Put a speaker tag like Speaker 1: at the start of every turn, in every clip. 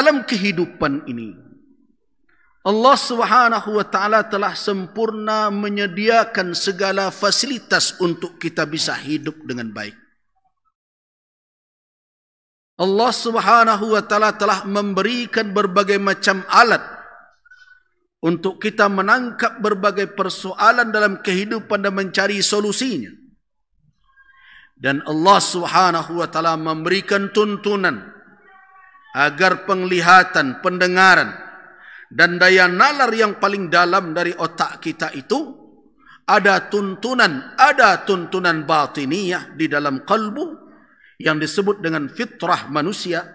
Speaker 1: dalam kehidupan ini Allah Subhanahu wa taala telah sempurna menyediakan segala fasilitas untuk kita bisa hidup dengan baik. Allah Subhanahu wa taala telah memberikan berbagai macam alat untuk kita menangkap berbagai persoalan dalam kehidupan dan mencari solusinya. Dan Allah Subhanahu wa taala memberikan tuntunan agar penglihatan, pendengaran dan daya nalar yang paling dalam dari otak kita itu ada tuntunan batiniyah di dalam qalbu yang disebut dengan fitrah manusia,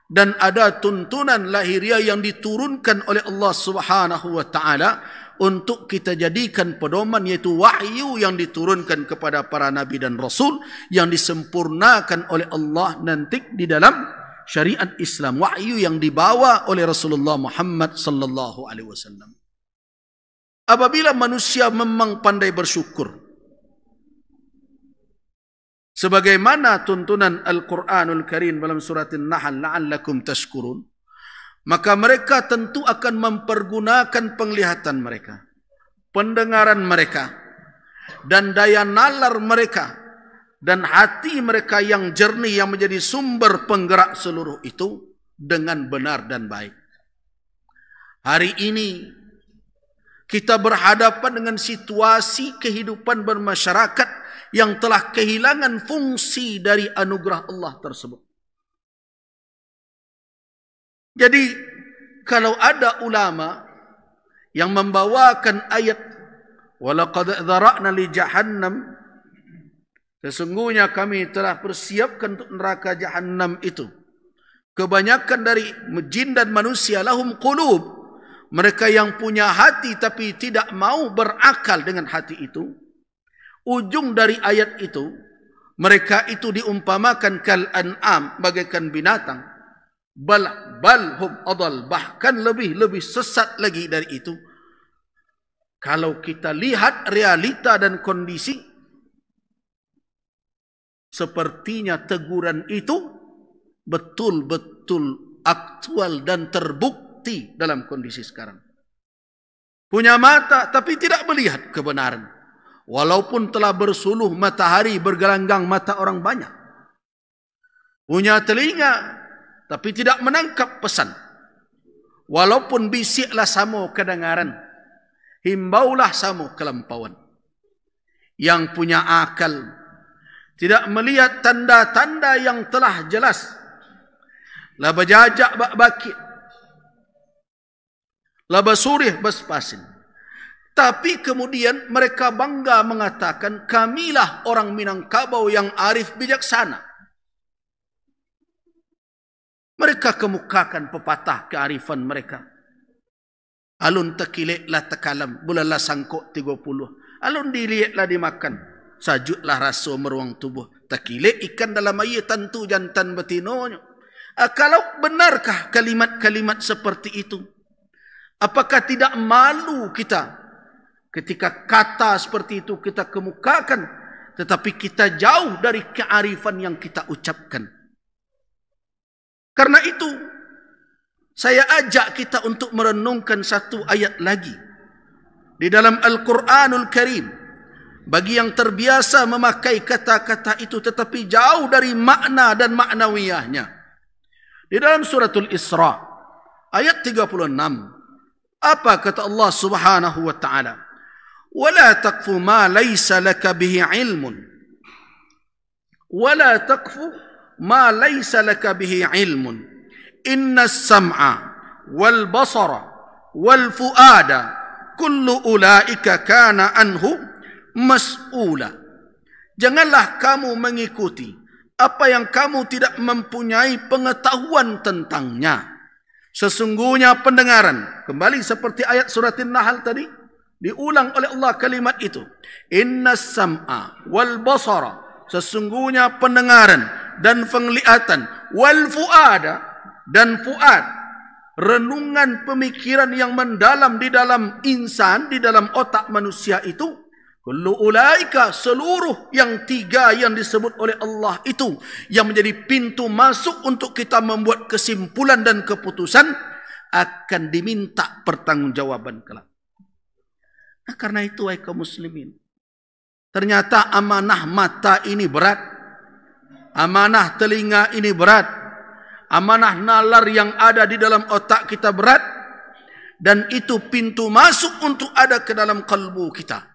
Speaker 1: dan ada tuntunan lahiriah yang diturunkan oleh Allah Subhanahu wa taala untuk kita jadikan pedoman, yaitu wahyu yang diturunkan kepada para nabi dan rasul yang disempurnakan oleh Allah nanti di dalam syariat Islam, wahyu yang dibawa oleh Rasulullah Muhammad sallallahu alaihi wasallam. Apabila manusia memang pandai bersyukur sebagaimana tuntunan Al-Quranul Karim dalam surat An-Nahl, la'allakum tashkurun, maka mereka tentu akan mempergunakan penglihatan mereka, pendengaran mereka, dan daya nalar mereka, dan hati mereka yang jernih yang menjadi sumber penggerak seluruh itu dengan benar dan baik. Hari ini kita berhadapan dengan situasi kehidupan bermasyarakat yang telah kehilangan fungsi dari anugerah Allah tersebut. Jadi kalau ada ulama yang membawakan ayat walaqad dzara'na li jahannam, sesungguhnya kami telah persiapkan untuk neraka jahannam itu kebanyakan dari jin dan manusia, lahum qulub, mereka yang punya hati tapi tidak mau berakal dengan hati itu. Ujung dari ayat itu, mereka itu diumpamakan kal an'am, bagaikan binatang, bal hum adal, bahkan lebih sesat lagi dari itu. Kalau kita lihat realita dan kondisi, sepertinya teguran itu betul-betul aktual dan terbukti dalam kondisi sekarang. Punya mata tapi tidak melihat kebenaran. Walaupun telah bersuluh matahari bergelanggang mata orang banyak. Punya telinga tapi tidak menangkap pesan. Walaupun bisiklah samo kedengaran, himbaulah samo kelampauan. Yang punya akal tidak melihat tanda-tanda yang telah jelas. La bajajak bak bakit, la basurih baspasin. Tapi kemudian mereka bangga mengatakan, kamilah orang Minangkabau yang arif bijaksana. Mereka kemukakan pepatah kearifan mereka. Alun tekileklah tekalam, bulalah sangkok 30. Alun dilieklah dimakan, sajutlah rasa meruang tubuh. Tekilek ikan dalam air tentu jantan betinonyo. Kalau benarkah kalimat-kalimat seperti itu? Apakah tidak malu kita ketika kata seperti itu kita kemukakan, tetapi kita jauh dari kearifan yang kita ucapkan? Karena itu, saya ajak kita untuk merenungkan satu ayat lagi di dalam Al-Quranul Karim. Bagi yang terbiasa memakai kata-kata itu tetapi jauh dari makna dan maknawiyahnya. Di dalam suratul Isra, ayat 36, apa kata Allah Subhanahu wa ta'ala? ولا تقف ما ليس لك به علم ولا تقف ما ليس لك به علم إن السمع والبصر والفؤاد كل أولئك كان عنه مسؤولا. Janganlah kamu mengikuti apa yang kamu tidak mempunyai pengetahuan tentangnya. Sesungguhnya pendengaran, kembali seperti ayat surat An-Nahl tadi, diulang oleh Allah kalimat itu. Innas sam'a wal basara, sesungguhnya pendengaran dan penglihatan, wal fuada, dan fuad, renungan pemikiran yang mendalam di dalam insan, di dalam otak manusia itu, Kullu ulaika, seluruh yang tiga yang disebut oleh Allah itu yang menjadi pintu masuk untuk kita membuat kesimpulan dan keputusan akan diminta pertanggungjawaban kelak. Nah, karena itu wahai kaum muslimin, ternyata amanah mata ini berat, amanah telinga ini berat, amanah nalar yang ada di dalam otak kita berat, dan itu pintu masuk untuk ada ke dalam kalbu kita.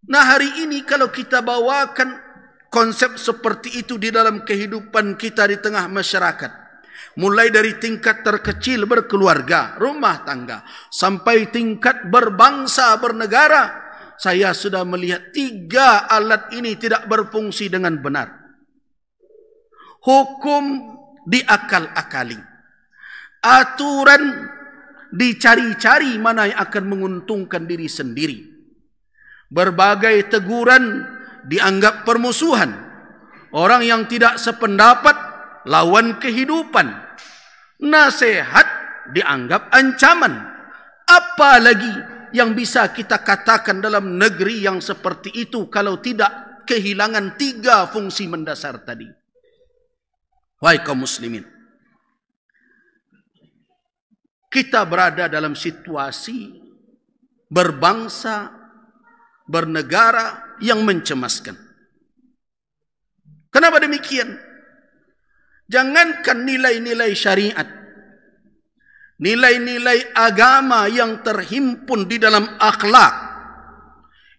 Speaker 1: Nah, hari ini kalau kita bawakan konsep seperti itu di dalam kehidupan kita di tengah masyarakat, mulai dari tingkat terkecil berkeluarga, rumah tangga, sampai tingkat berbangsa, bernegara, saya sudah melihat tiga alat ini tidak berfungsi dengan benar. Hukum diakal-akali, aturan dicari-cari mana yang akan menguntungkan diri sendiri. Berbagai teguran dianggap permusuhan. Orang yang tidak sependapat lawan kehidupan. Nasihat dianggap ancaman. Apalagi yang bisa kita katakan dalam negeri yang seperti itu kalau tidak kehilangan tiga fungsi mendasar tadi. Wahai kaum muslimin, kita berada dalam situasi berbangsa, bernegara yang mencemaskan. Kenapa demikian? Jangankan nilai-nilai syariat, nilai-nilai agama yang terhimpun di dalam akhlak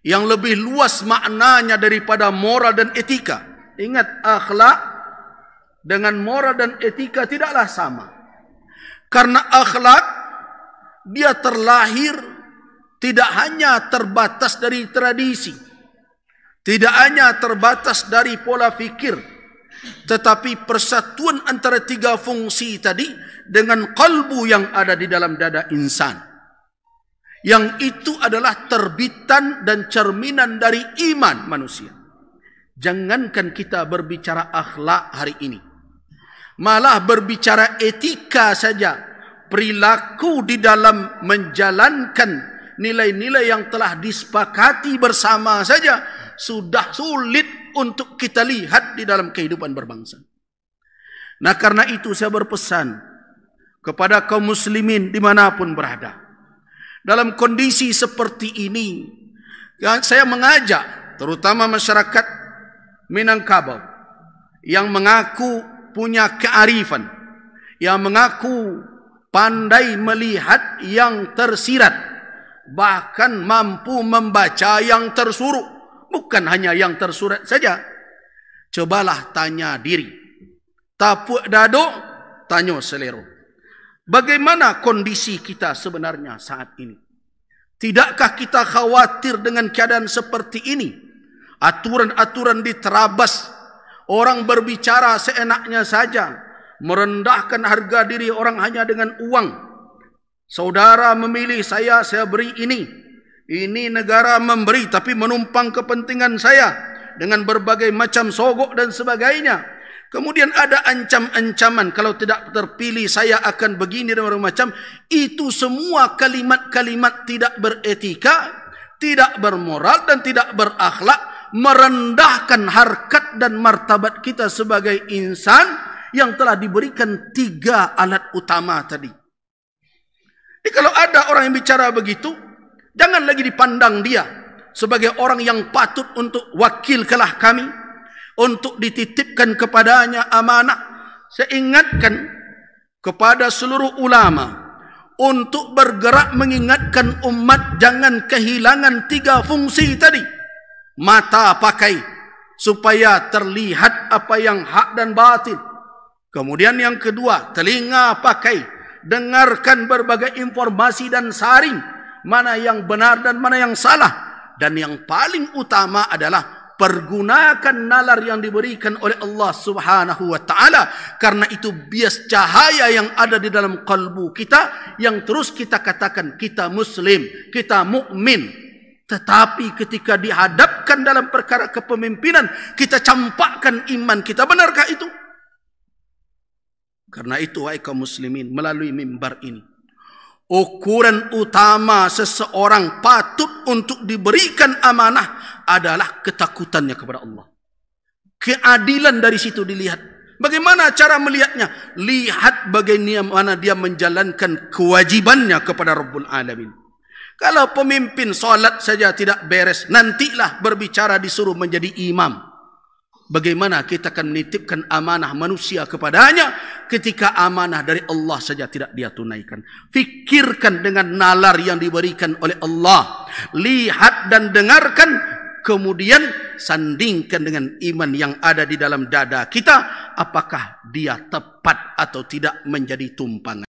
Speaker 1: yang lebih luas maknanya daripada moral dan etika. Ingat, akhlak dengan moral dan etika tidaklah sama. Karena akhlak dia terlahir tidak hanya terbatas dari tradisi, tidak hanya terbatas dari pola fikir, tetapi persatuan antara tiga fungsi tadi dengan kalbu yang ada di dalam dada insan. Yang itu adalah terbitan dan cerminan dari iman manusia. Jangankan kita berbicara akhlak hari ini, malah berbicara etika saja, perilaku di dalam menjalankan nilai-nilai yang telah disepakati bersama saja sudah sulit untuk kita lihat di dalam kehidupan berbangsa. Nah, karena itu saya berpesan kepada kaum muslimin dimanapun berada. Dalam kondisi seperti ini, saya mengajak terutama masyarakat Minangkabau yang mengaku punya kearifan, yang mengaku pandai melihat yang tersirat, bahkan mampu membaca yang tersurat, bukan hanya yang tersurat saja. Cobalah tanya diri, tapuk dado, tanya selero. Bagaimana kondisi kita sebenarnya saat ini? Tidakkah kita khawatir dengan keadaan seperti ini? Aturan-aturan diterabas, orang berbicara seenaknya saja, merendahkan harga diri orang hanya dengan uang. Saudara memilih saya beri ini. Ini negara memberi tapi menumpang kepentingan saya dengan berbagai macam sogok dan sebagainya. Kemudian ada ancam-ancaman, kalau tidak terpilih saya akan begini dan macam. Itu semua kalimat-kalimat tidak beretika, tidak bermoral dan tidak berakhlak, merendahkan harkat dan martabat kita sebagai insan yang telah diberikan tiga alat utama tadi. Jadi kalau ada orang yang bicara begitu, jangan lagi dipandang dia sebagai orang yang patut untuk wakilkanlah kami, untuk dititipkan kepadanya amanah. Saya ingatkan kepada seluruh ulama untuk bergerak mengingatkan umat jangan kehilangan tiga fungsi tadi. Mata pakai supaya terlihat apa yang hak dan batil. Kemudian yang kedua, telinga pakai, dengarkan berbagai informasi dan saring mana yang benar dan mana yang salah. Dan yang paling utama adalah pergunakan nalar yang diberikan oleh Allah Subhanahu wa taala, karena itu bias cahaya yang ada di dalam kalbu kita yang terus kita katakan kita muslim, kita mukmin. Tetapi ketika dihadapkan dalam perkara kepemimpinan, kita campakkan iman kita. Benarkah itu? Karena itu wahai kaum muslimin, melalui mimbar ini ukuran utama seseorang patut untuk diberikan amanah adalah ketakutannya kepada Allah. Keadilan dari situ dilihat. Bagaimana cara melihatnya? Lihat bagaimana dia menjalankan kewajibannya kepada Rabbul Alamin. Kalau pemimpin solat saja tidak beres, nantilah berbicara disuruh menjadi imam. Bagaimana kita akan menitipkan amanah manusia kepadanya ketika amanah dari Allah saja tidak dia tunaikan? Fikirkan dengan nalar yang diberikan oleh Allah. Lihat dan dengarkan, kemudian sandingkan dengan iman yang ada di dalam dada kita. Apakah dia tepat atau tidak menjadi tumpangan?